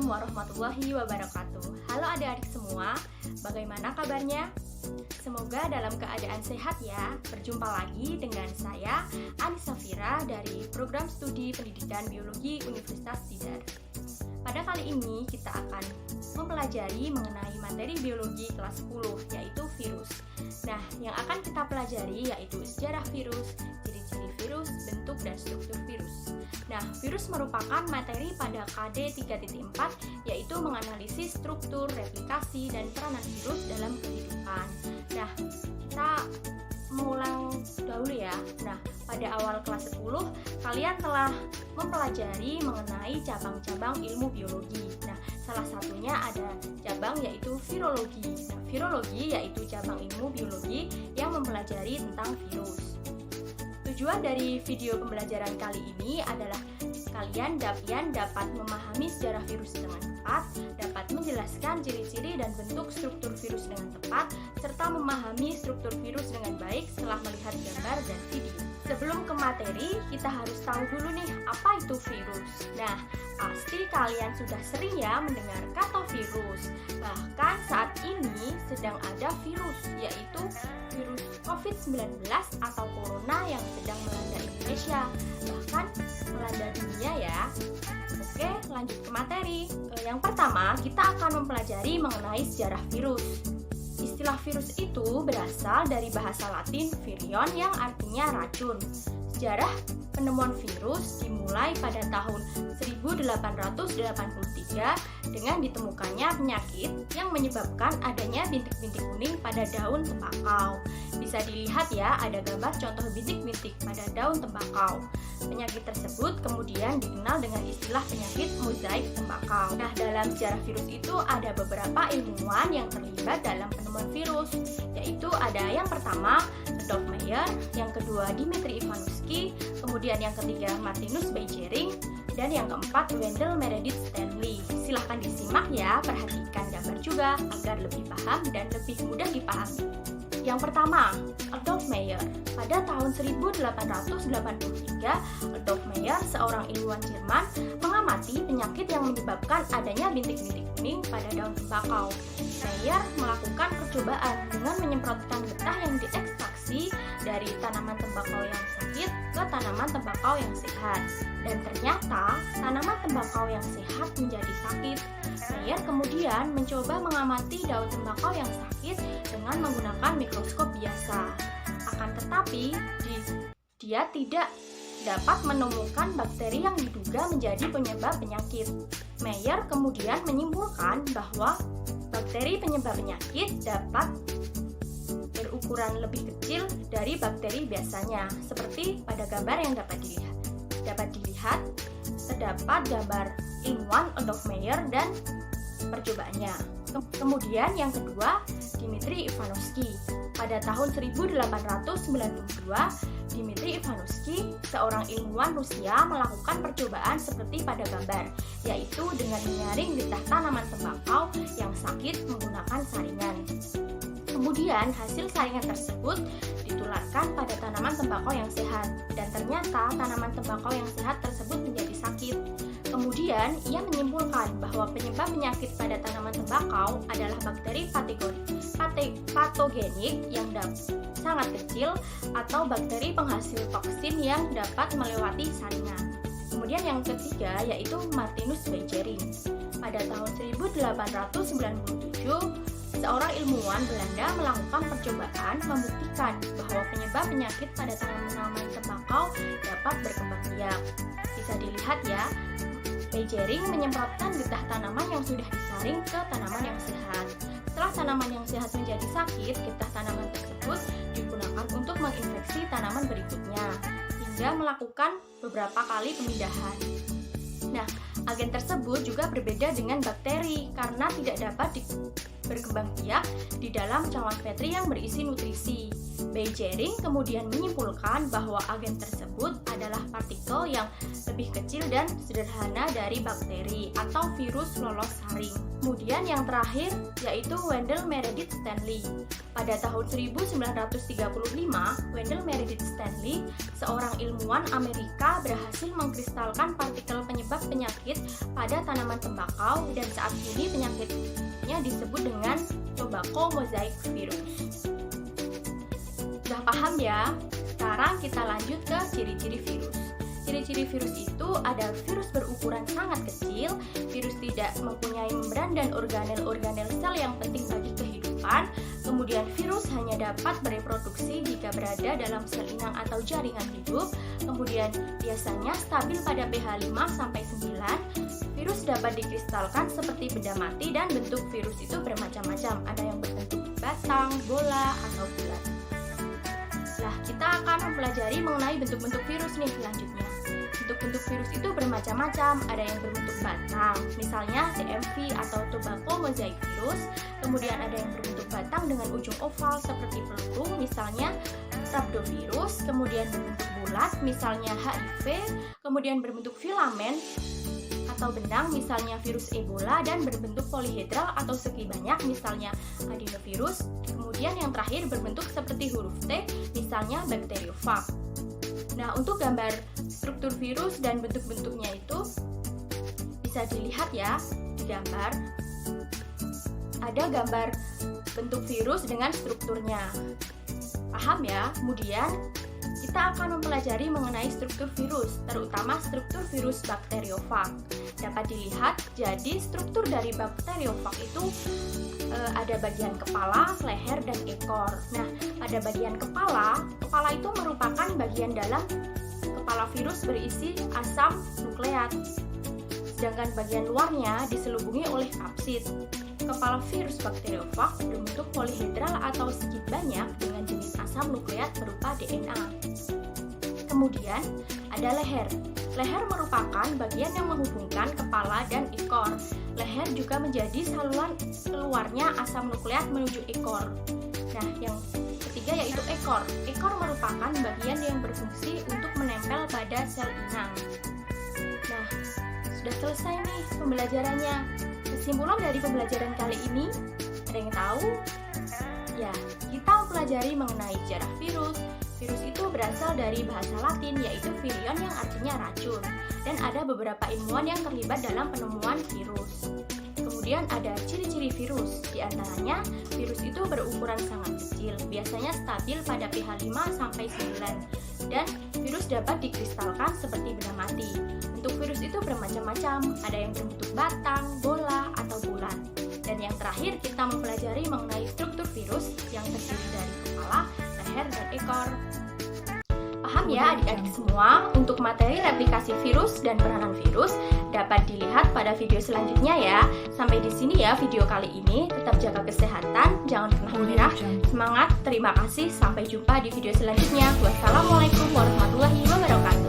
Assalamualaikum warahmatullahi wabarakatuh. Halo adik-adik semua, bagaimana kabarnya? Semoga dalam keadaan sehat ya. Berjumpa lagi dengan saya, Anissa Fira dari Program Studi Pendidikan Biologi Universitas Tidar. Pada kali ini kita akan mempelajari mengenai materi biologi kelas 10, yaitu virus. Nah, yang akan kita pelajari yaitu sejarah virus, ciri-ciri virus, bentuk dan struktur virus. Nah, virus merupakan materi pada KD 3.4, yaitu menganalisis struktur, replikasi, dan peranan virus dalam kehidupan. Nah, kita mengulang dahulu ya. Nah, pada awal kelas 10, kalian telah mempelajari mengenai cabang-cabang ilmu biologi. Nah, salah satunya ada cabang yaitu virologi. Nah, virologi yaitu cabang ilmu biologi yang mempelajari tentang virus. Tujuan dari video pembelajaran kali ini adalah kalian dapat memahami sejarah virus dengan tepat, dapat menjelaskan ciri-ciri dan bentuk struktur virus dengan tepat, serta memahami struktur virus dengan baik setelah melihat gambar dan video. Sebelum ke materi, kita harus tahu dulu nih, apa itu virus. Nah, pasti kalian sudah sering ya mendengar kata virus. Bahkan saat ini sedang ada virus, yaitu virus COVID-19 atau Corona yang sedang melanda Indonesia, bahkan melanda dunia ya. Oke, lanjut ke materi. Yang pertama, kita akan mempelajari mengenai sejarah virus. Istilah virus itu berasal dari bahasa Latin virion yang artinya racun. Sejarah penemuan virus dimulai pada tahun 1883 dengan ditemukannya penyakit yang menyebabkan adanya bintik-bintik kuning pada daun tembakau. Bisa dilihat ya, ada gambar contoh bintik-bintik pada daun tembakau. Penyakit tersebut kemudian dikenal dengan istilah penyakit mozaik tembakau. Nah, dalam sejarah virus itu ada beberapa ilmuwan yang terlibat dalam penemuan virus, yaitu ada yang pertama Adolf Meyer, yang kedua Dimitri Ivanovsky, kemudian yang ketiga Martinus Beijering, dan yang keempat Wendell Meredith Stanley. Silahkan disimak ya, perhatikan gambar juga agar lebih paham dan lebih mudah dipahami. Yang pertama, Adolf Meyer. Pada tahun 1883, Adolf Meyer, seorang ilmuwan Jerman, mengamati penyakit yang menyebabkan adanya bintik-bintik kuning pada daun tembakau. Meyer melakukan percobaan dengan menyemprotkan getah yang diekstraksi dari tanaman tembakau yang sakit ke tanaman tembakau yang sehat. Dan ternyata tanaman tembakau yang sehat menjadi sakit. Meyer kemudian mencoba mengamati daun tembakau yang sakit dengan menggunakan mikroskop biasa. Akan tetapi, dia tidak dapat menemukan bakteri yang diduga menjadi penyebab penyakit. Meyer kemudian menyimpulkan bahwa bakteri penyebab penyakit dapat berukuran lebih kecil dari bakteri biasanya, seperti pada gambar yang dapat dilihat, terdapat gambar ilmuwan Adolf Meyer dan percobaannya. Kemudian yang kedua, Dimitri Ivanovsky. Pada tahun 1892, Dimitri Ivanovsky, seorang ilmuwan Rusia, melakukan percobaan seperti pada gambar, yaitu dengan menyaring getah tanaman tembakau yang sakit menggunakan saringan. Kemudian hasil saringan tersebut ditularkan pada tanaman tembakau yang sehat, dan ternyata tanaman tembakau yang sehat tersebut menjadi sakit. Kemudian ia menyimpulkan bahwa penyebab penyakit pada tanaman tembakau adalah bakteri patogenik yang sangat kecil atau bakteri penghasil toksin yang dapat melewati saringan. Kemudian yang ketiga yaitu Martinus Beijering. Pada tahun 1897, seorang ilmuwan Belanda melakukan percobaan membuktikan bahwa penyebab penyakit pada tanaman tembakau dapat berkembang biak. Bisa dilihat ya, Beijering menyemprotkan getah tanaman yang sudah disaring ke tanaman yang sehat. Setelah tanaman yang sehat menjadi sakit, getah tanaman tersebut digunakan untuk menginfeksi tanaman berikutnya, hingga melakukan beberapa kali pemindahan. Nah, agen tersebut juga berbeda dengan bakteri karena tidak dapat berkembang biak di dalam cawan Petri yang berisi nutrisi. Beijering kemudian menyimpulkan bahwa agen tersebut adalah partikel yang lebih kecil dan sederhana dari bakteri atau virus lolos saring. Kemudian yang terakhir yaitu Wendell Meredith Stanley. Pada tahun 1935, Wendell Meredith Stanley, seorang ilmuwan Amerika, berhasil mengkristalkan partikel penyebab penyakit pada tanaman tembakau dan saat ini penyakitnya disebut dengan tobacco mosaic virus. Sudah paham ya? Sekarang kita lanjut ke ciri-ciri virus. Ciri-ciri virus itu ada virus berukuran sangat kecil, virus tidak mempunyai membran dan organel-organel sel yang penting bagi kehidupan, kemudian virus hanya dapat bereproduksi jika berada dalam sel inang atau jaringan hidup, kemudian biasanya stabil pada pH 5-9, virus dapat dikristalkan seperti benda mati dan bentuk virus itu bermacam-macam, ada yang berbentuk batang, bola, atau bulat. Nah, kita akan mempelajari mengenai bentuk-bentuk virus nih selanjutnya. Bentuk-bentuk virus itu bermacam-macam, ada yang berbentuk batang, misalnya TMV atau tobacco mosaic virus, kemudian ada yang berbentuk batang dengan ujung oval seperti peluru, misalnya rhabdovirus, kemudian berbentuk bulat, misalnya HIV, kemudian berbentuk filamen atau benang, misalnya virus Ebola, dan berbentuk polihedral atau segi banyak, misalnya adenovirus. Kemudian yang terakhir berbentuk seperti huruf T, misalnya bakteriofag. Nah, untuk gambar struktur virus dan bentuk-bentuknya itu bisa dilihat ya di gambar. Ada gambar bentuk virus dengan strukturnya. Paham ya? Kemudian kita akan mempelajari mengenai struktur virus, terutama struktur virus bakteriofag. Dapat dilihat, jadi struktur dari bakteriofag itu ada bagian kepala, leher, dan ekor. Nah, pada bagian kepala itu merupakan bagian dalam kepala virus berisi asam nukleat. Sedangkan bagian luarnya diselubungi oleh kapsid. Kepala virus bakteriofag berbentuk polihedral atau segi banyak dengan jenis asam nukleat berupa DNA. Kemudian ada leher. Leher merupakan bagian yang menghubungkan kepala dan ekor. Leher juga menjadi saluran keluarnya asam nukleat menuju ekor. Nah, yang ketiga yaitu ekor. Ekor merupakan bagian yang berfungsi untuk menempel pada sel inang. Nah, sudah selesai nih pembelajarannya. Kesimpulan dari pembelajaran kali ini, ada yang tahu? Ya, kita mempelajari mengenai sejarah virus. Virus itu berasal dari bahasa Latin yaitu virion yang artinya racun, dan ada beberapa ilmuwan yang terlibat dalam penemuan virus. Kemudian ada ciri-ciri virus, diantaranya virus itu berukuran sangat kecil, biasanya stabil pada pH 5-9, dan virus dapat dikristalkan seperti benda mati. Bentuk virus itu bermacam-macam, ada yang berbentuk batang, bola, atau bulat. Dan yang terakhir kita mempelajari mengenai struktur virus yang terdiri dari kepala, leher, dan ekor. Paham ya adik-adik semua? Untuk materi replikasi virus dan peranan virus dapat dilihat pada video selanjutnya ya. Sampai di sini ya video kali ini. Tetap jaga kesehatan, jangan pernah menyerah. Semangat, terima kasih, sampai jumpa di video selanjutnya. Wassalamualaikum warahmatullahi wabarakatuh.